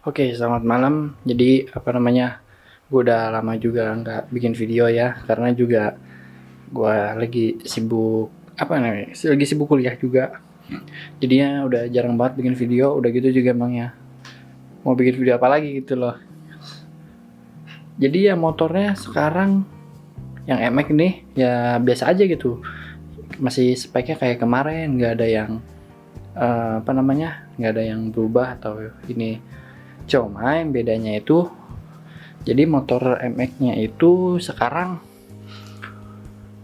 Oke, selamat malam. Jadi, gue udah lama juga nggak bikin video ya, karena juga gue lagi sibuk, lagi sibuk kuliah juga. Jadinya udah jarang banget bikin video, udah gitu juga emang ya, mau bikin video apa lagi gitu loh. Jadi ya motornya sekarang yang MX nih, ya biasa aja gitu. Masih speknya kayak kemarin, nggak ada yang, nggak ada yang berubah atau ini. Cuma yang bedanya itu, jadi motor MX-nya itu sekarang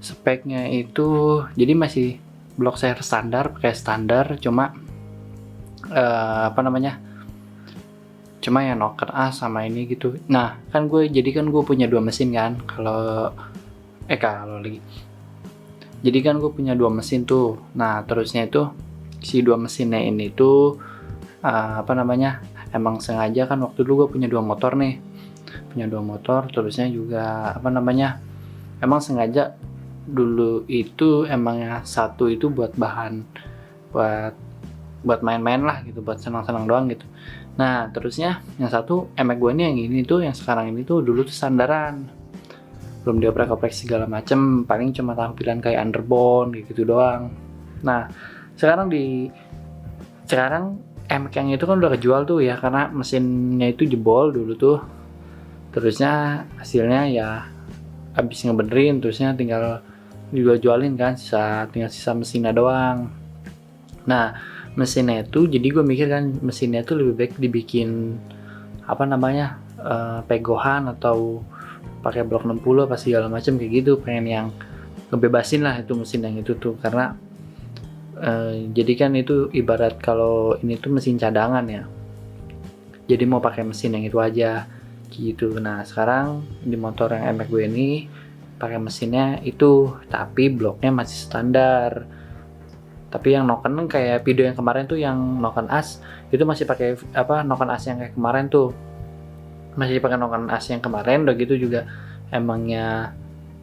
speknya itu jadi masih block share standar, pakai standar, cuma eh, apa namanya cuma yang Noken A sama ini gitu. Nah kan gue punya dua mesin kan, kalau lagi jadi kan gue punya dua mesin tuh. Nah terusnya itu si dua mesinnya ini tuh emang sengaja kan, waktu dulu gue punya dua motor, terusnya juga emang sengaja dulu itu emangnya satu itu buat bahan, buat buat main-main lah gitu, buat senang-senang doang gitu. Nah terusnya yang satu emek gue nih, yang ini tuh, yang sekarang ini tuh dulu tuh sandaran, belum dioprek-oprek segala macem, paling cuma tampilan kayak underbone gitu doang. Nah sekarang emek yang itu kan udah kejual tuh ya, karena mesinnya itu jebol dulu tuh. Terusnya hasilnya ya habis ngebenerin, terusnya tinggal dijual-jualin kan, tinggal sisa mesinnya doang. Nah mesinnya itu, jadi gue mikir kan mesinnya itu lebih baik dibikin pegohan atau pakai blok 60 apa segala macam kayak gitu, pengen yang ngebebasin lah itu mesin yang itu tuh, karena jadi kan itu ibarat kalau ini tuh mesin cadangan ya, jadi mau pakai mesin yang itu aja gitu. Nah sekarang di motor yang MX gue ini pakai mesinnya itu, tapi bloknya masih standar. Tapi yang Noken kayak video yang kemarin tuh, yang Noken As itu masih pakai Noken As yang kayak kemarin tuh, masih pakai Noken As yang kemarin. Udah gitu juga emangnya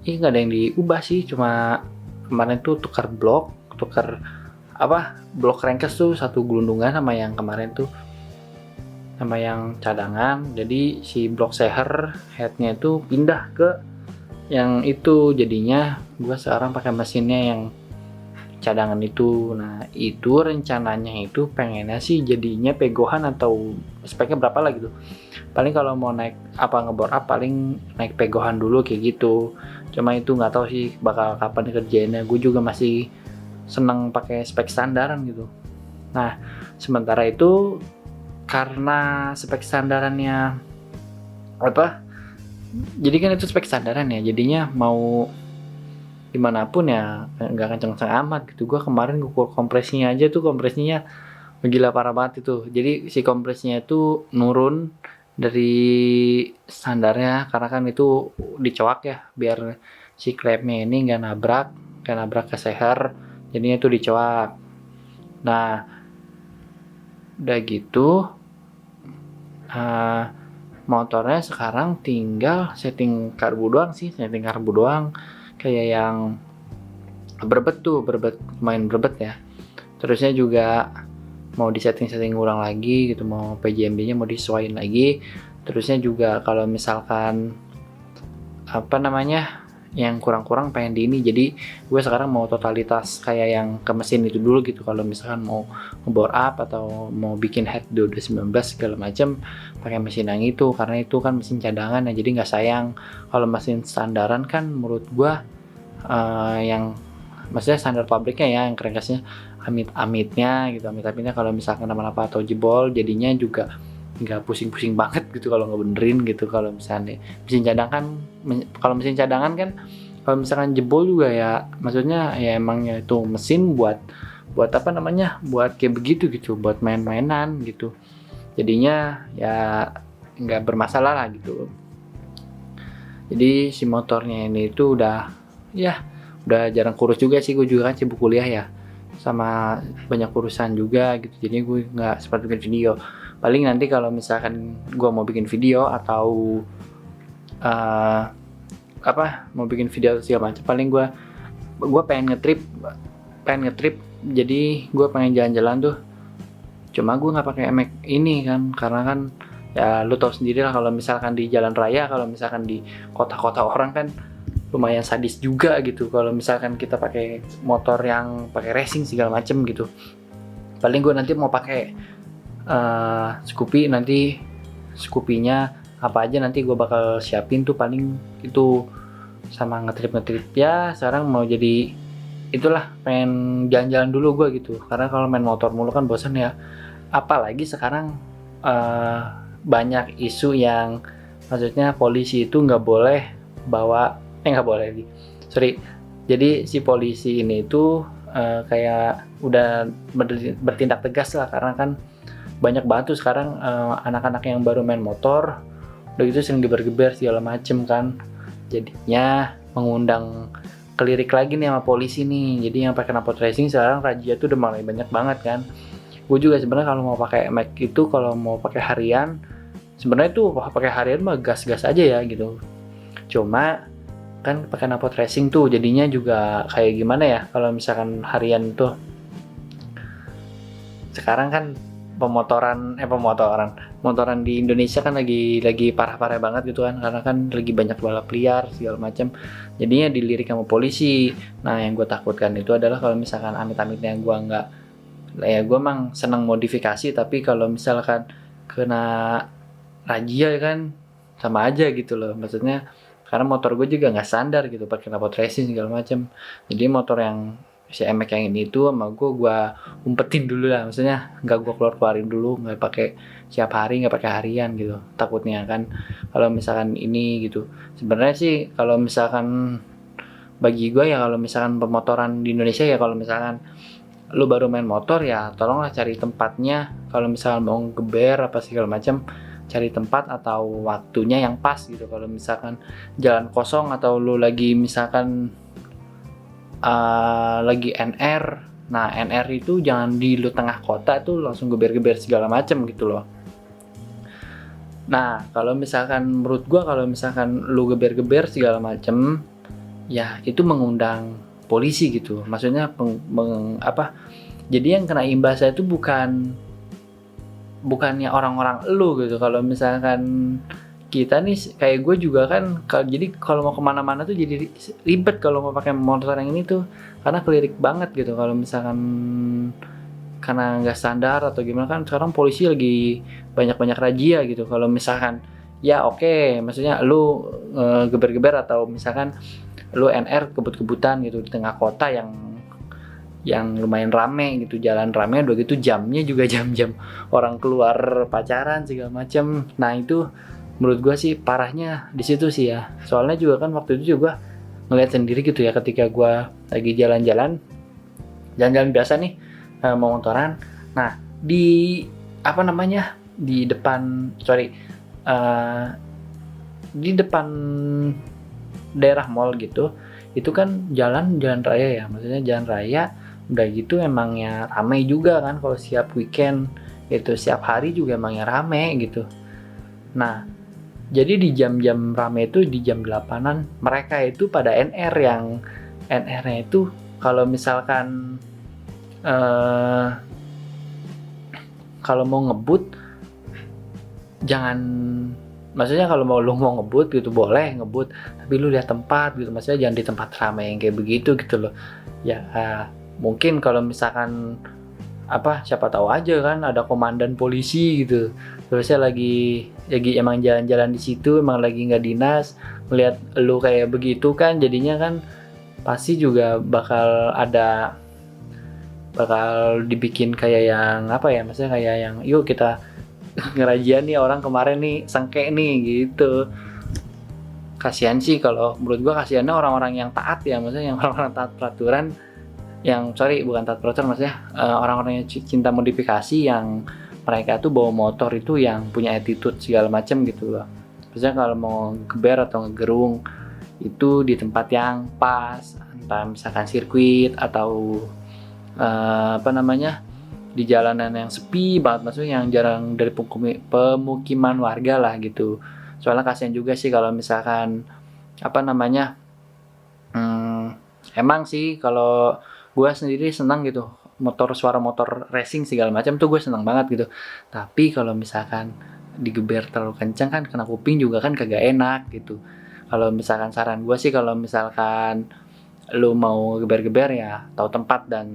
nggak ada yang diubah sih, cuma kemarin tuh tukar blok crankcase tuh satu gelundungan sama yang kemarin tuh, sama yang cadangan. Jadi si block seher headnya itu pindah ke yang itu, jadinya gua sekarang pakai mesinnya yang cadangan itu. Nah itu rencananya itu pengennya sih jadinya pegohan, atau speknya berapa lah gitu, paling kalau mau naik ngebor up paling naik pegohan dulu kayak gitu. Cuma itu nggak tahu sih bakal kapan kerjainnya, gue juga masih seneng pakai spek standaran gitu. Nah sementara itu, karena spek standarannya jadi kan itu spek standaran ya, jadinya mau dimanapun ya nggak kenceng-kenceng amat gitu. Gue kemarin kompresinya aja tuh, kompresinya gila parah banget itu. Jadi si kompresnya itu nurun dari standarnya, karena kan itu dicoak ya biar si klepnya ini nggak nabrak ke seher, jadinya itu dicoak. Nah udah gitu motornya sekarang tinggal setting karbu doang, kayak yang berbet main berbet ya. Terusnya juga mau disetting ulang lagi gitu, mau PJMD nya mau disesuaiin lagi. Terusnya juga kalau misalkan yang kurang pengen di ini, jadi gue sekarang mau totalitas kayak yang ke mesin itu dulu gitu. Kalau misalkan mau ngebore up atau mau bikin head 219 segala macam, pakai mesin yang itu, karena itu kan mesin cadangan ya, jadi nggak sayang. Kalau mesin standaran kan menurut gue yang maksudnya standar pabriknya ya, yang crankcase-nya amit-amitnya kalau misalkan kenapa-napa atau jebol, jadinya juga nggak pusing-pusing banget gitu kalau nggak benerin gitu. Kalau misalnya mesin cadangan kan kalau misalkan jebol juga ya, maksudnya ya emangnya itu mesin buat buat kayak begitu gitu, buat main-mainan gitu, jadinya ya nggak bermasalah lah gitu. Jadi si motornya ini tuh udah jarang kurus juga sih. Gue juga kan sibuk kuliah ya, sama banyak urusan juga gitu, jadi gue nggak sempat bikin video. Paling nanti kalau misalkan gue mau bikin video atau mau bikin video segala macam, paling gue pengen ngetrip, jadi gue pengen jalan-jalan tuh. Cuma gue nggak pakai MX ini kan, karena kan Ya lu tahu sendiri lah kalau misalkan di jalan raya, kalau misalkan di kota-kota orang kan lumayan sadis juga gitu kalau misalkan kita pakai motor yang pakai racing segala macem gitu. Paling gue nanti mau pakai Scoopy, nanti Scoopy-nya apa aja nanti gue bakal siapin tuh, paling itu sama ngetrip ya. Sekarang mau jadi itulah, pengen jalan-jalan dulu gue gitu, karena kalau main motor mulu kan bosan ya. Apalagi sekarang banyak isu yang maksudnya polisi itu nggak boleh bawa nggak boleh lagi, sorry, jadi si polisi ini itu kayak udah bertindak tegas lah, karena kan banyak banget tuh sekarang anak-anak yang baru main motor udah gitu sering geber-geber segala macem kan, jadinya mengundang kelirik lagi nih sama polisi nih. Jadi yang pakai knalpot racing sekarang razia tuh udah mulai banyak banget kan. Gue juga sebenarnya kalau mau pakai Mac itu, kalau mau pakai harian sebenarnya tuh pakai harian mah gas-gas aja ya gitu, cuma kan pakai knalpot racing tuh jadinya juga kayak gimana ya, kalau misalkan harian tuh sekarang kan motoran di Indonesia kan lagi parah-parah banget gitu kan, karena kan lagi banyak balap liar segala macam, jadinya dilirik sama polisi. Nah yang gue takutkan itu adalah kalau misalkan amit-amitnya gue nggak, ya gue emang senang modifikasi, tapi kalau misalkan kena razia kan sama aja gitu loh, maksudnya karena motor gue juga nggak standar gitu pakai knalpot racing segala macam. Jadi motor yang si MX yang ini tuh sama gue umpetin dulu lah, maksudnya nggak gue keluarin dulu, nggak pakai siap hari, nggak pakai harian gitu, takutnya kan kalau misalkan ini gitu. Sebenarnya sih kalau misalkan bagi gue ya, kalau misalkan pemotoran di Indonesia ya, kalau misalkan lu baru main motor ya tolonglah cari tempatnya, kalau misalkan mau geber apa segala macam, cari tempat atau waktunya yang pas gitu. Kalau misalkan jalan kosong atau lu lagi misalkan lagi NR, nah NR itu jangan di lu tengah kota tuh langsung geber-geber segala macam gitu loh. Nah kalau misalkan menurut gua, kalau misalkan lu geber-geber segala macam ya itu mengundang polisi gitu, maksudnya jadi yang kena imbasnya itu bukannya orang-orang elu gitu. Kalau misalkan kita nih kayak gue juga kan, jadi kalau mau kemana-mana tuh jadi ribet kalau mau pakai motor yang ini tuh, karena kelirik banget gitu kalau misalkan karena nggak standar atau gimana kan. Sekarang polisi lagi banyak-banyak razia gitu. Kalau misalkan ya oke, maksudnya lu geber-geber atau misalkan lu NR kebut-kebutan gitu di tengah kota yang lumayan rame gitu, jalan rame, udah gitu jamnya juga jam-jam orang keluar pacaran segala macam. Nah itu menurut gue sih parahnya di situ sih ya. Soalnya juga kan waktu itu juga ngeliat sendiri gitu ya, ketika gue lagi jalan-jalan biasa nih mau motoran. Nah di di depan di depan daerah mall gitu, itu kan jalan raya ya, maksudnya jalan raya. Udah gitu emangnya ramai juga kan kalau siap weekend itu, siap hari juga emangnya rame gitu. Nah jadi di jam-jam rame itu di jam 8-an mereka itu pada NR, yang NR-nya itu kalau misalkan kalau mau ngebut jangan, maksudnya kalau lu mau ngebut gitu boleh ngebut, tapi lu lihat tempat gitu, maksudnya jangan di tempat ramai yang kayak begitu gitu loh ya. Mungkin kalau misalkan siapa tahu aja kan ada komandan polisi gitu, terusnya lagi emang jalan-jalan di situ, emang lagi nggak dinas, melihat lu kayak begitu kan, jadinya kan pasti juga bakal dibikin kayak yang maksudnya kayak yang yuk kita ngerajia nih orang kemarin nih sengke nih gitu. Kasihan sih, kalau menurut gua kasihannya orang-orang yang taat ya, maksudnya yang orang-orang taat peraturan, bukan taat peraturan, maksudnya orang-orang yang cinta modifikasi, yang mereka tuh bawa motor itu yang punya attitude segala macam gitu loh. Maksudnya kalau mau geber atau ngegerung itu di tempat yang pas, entah misalkan sirkuit atau di jalanan yang sepi banget, maksudnya yang jarang dari pemukiman warga lah gitu. Soalnya kasihan juga sih kalau misalkan emang sih kalau gue sendiri senang gitu suara motor racing segala macam tuh gue senang banget gitu. Tapi kalau misalkan digeber terlalu kencang kan kena kuping juga kan kagak enak gitu. Kalau misalkan saran gue sih kalau misalkan lu mau geber-geber ya tahu tempat dan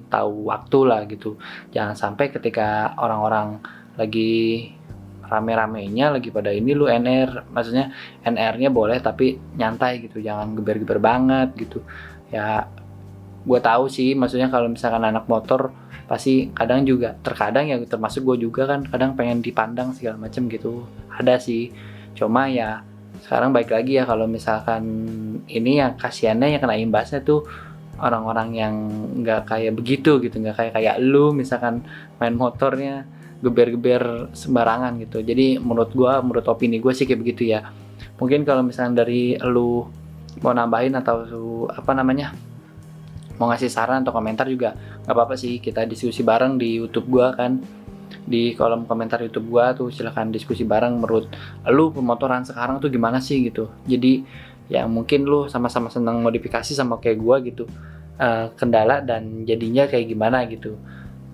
tahu waktu lah gitu. Jangan sampai ketika orang-orang lagi rame-ramenya lagi pada ini lu NR, maksudnya NR-nya boleh tapi nyantai gitu, jangan geber-geber banget gitu. Ya gue tahu sih maksudnya kalau misalkan anak motor pasti kadang juga terkadang ya termasuk gue juga kan kadang pengen dipandang segala macam gitu, ada sih. Cuma ya sekarang baik lagi ya kalau misalkan ini yang kasihannya yang kena imbasnya tuh orang-orang yang nggak kayak begitu gitu, nggak kayak lu misalkan main motornya geber-geber sembarangan gitu. Jadi menurut opini gue sih kayak begitu ya. Mungkin kalau misalkan dari lu mau nambahin atau apa namanya mau ngasih saran atau komentar juga nggak apa-apa sih, kita diskusi bareng di YouTube gua kan, di kolom komentar YouTube gua tuh silahkan diskusi bareng menurut lu pemotoran sekarang tuh gimana sih gitu. Jadi ya mungkin lu sama-sama senang modifikasi sama kayak gua gitu, kendala dan jadinya kayak gimana gitu,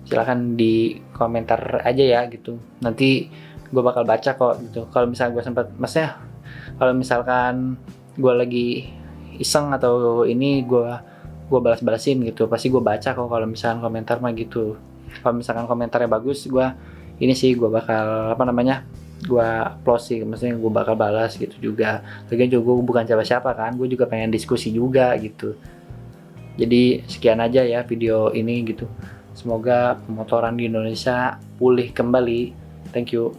silahkan di komentar aja ya gitu, nanti gua bakal baca kok gitu. Kalau misalnya gua sempat, maksudnya kalau misalkan gua lagi iseng atau ini gue balas-balasin gitu, pasti gue baca kok kalau misalkan komentar mah gitu. Kalau misalkan komentarnya bagus, gue ini sih gue bakal apa namanya, gue close sih, maksudnya gue bakal balas gitu juga. Lagian juga gue bukan siapa-siapa kan, gue juga pengen diskusi juga gitu. Jadi sekian aja ya video ini gitu, semoga pemotoran di Indonesia pulih kembali. Thank you.